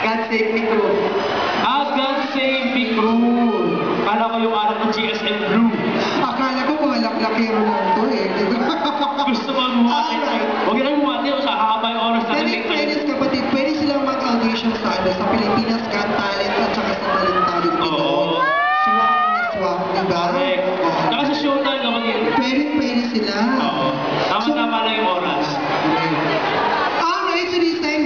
God save me too. God save me crew. Kala ko yung anak ng GSM Blue. Akala ko mga laklakero lang to eh. Gusto mo buhati tayo. Huwag na buhati o sa kakaba yung oras na Then in fairness kapatid, pwede silang mag-audition sa Pilipinas Got Talent at saka sa Talent Oo. Swak na swak, diba? Correct. Saka sa showtime kapatid. Pwede sila. Oo. Tama-tama lang yung oras. Alright, so this time,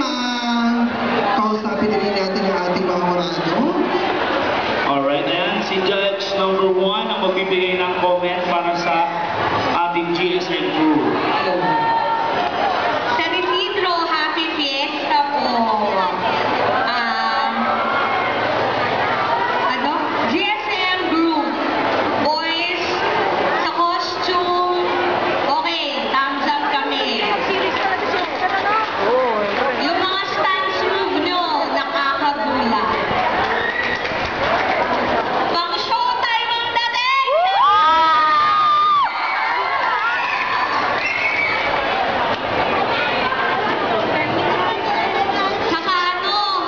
kausapin na rin natin ang ating mga orado. Alright, ayan. Si Judge number 1 ang magbibigay ng comment para sa ating GSM crew. Sa Isidro, happy fiesta po. GSM group. Boys, sa costume, okay, thumbs up kami. Yung mga stance move nyo, nakakagula. Pang showtime ang dating! Saka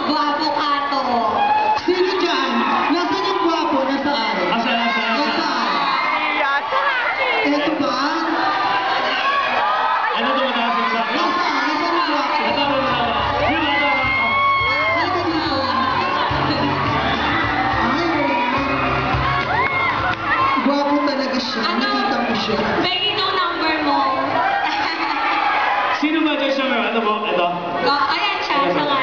gwapo ka to. Sino dyan? Nasaan yung gwapo? Nasaan? Asa? Eto ba? Ano ito matasin sa akin? Nasaan? Nasaan yung gwapo? Ito. Halika dito. Ay, gwapo talaga siya. Ano? Nakita ko siya. Begging yung number mo. Sino ba Judge number? Ano po? Ito. Ayan siya, siya nga.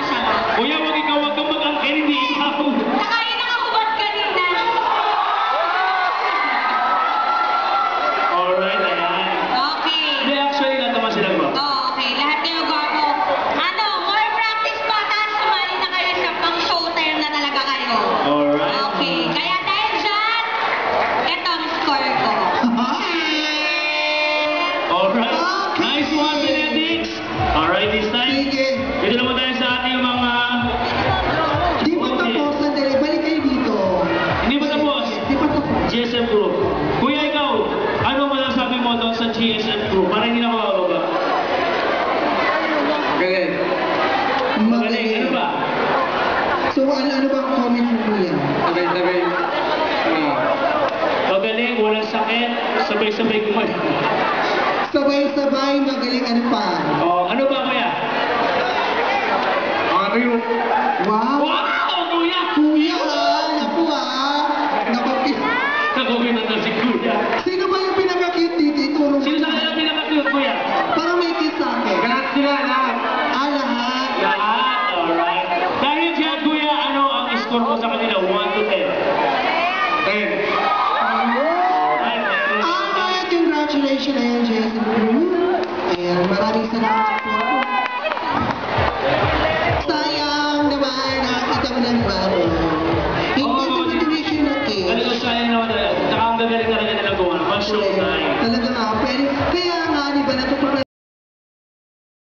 Kuya, huwag kang mag-angkin, hindi ikaw. Nakain nakakubad kanina. Alright, ayan. Okay. Hindi, actually, nataman sila bro. Okay. Lahat kayo gwapo. More practice pa. Tapos sumali na kayo sa pang showtime na talaga kayo. Alright. Okay. Kaya dahil dyan, ito ang score ko. Alright. Nice one, Benedix. Alright, this time. Sige. Ito naman tayo sa ating mga... Di pa tapos. Sandali. Balik kayo dito. Hindi ba tapos? Di pa tapos. GSM Group. Kuya, ikaw, ano masasabi mo doon sa GSM Group? Para hindi na mababa. Magaling. Magaling. Ano ba? So, ano ba ang comment mo kuya? Sabay-sabay. Magaling, walang sakit, sabay-sabay gumaling. Sabay-sabay, magaling ano pa? Oh, ano ba kuya? Wow! Wow, kuya! Kuya, naku Napapit. Nagawin na si kuya. Sino ba yung pinaka-cute dito? Ituro mo. Sino sa kanila pinaka-cute kuya? Parang may kiss sa akin. Lahat sila, lahat. Lahat. Lahat, alright. Dahil dyan kuya, ano ang score mo sa kanila? 1 to 10. 10. Alright, Alright, congratulations ayan, Jason Cruz. Ayan, maraming salamat po. Sayang naman, nakakita mo ng baro. Hindi Oo, sa motivation na Talagang sayang naman talaga. Saka ang gagaling talaga nila gawa. One show time. Talaga nga, pero kaya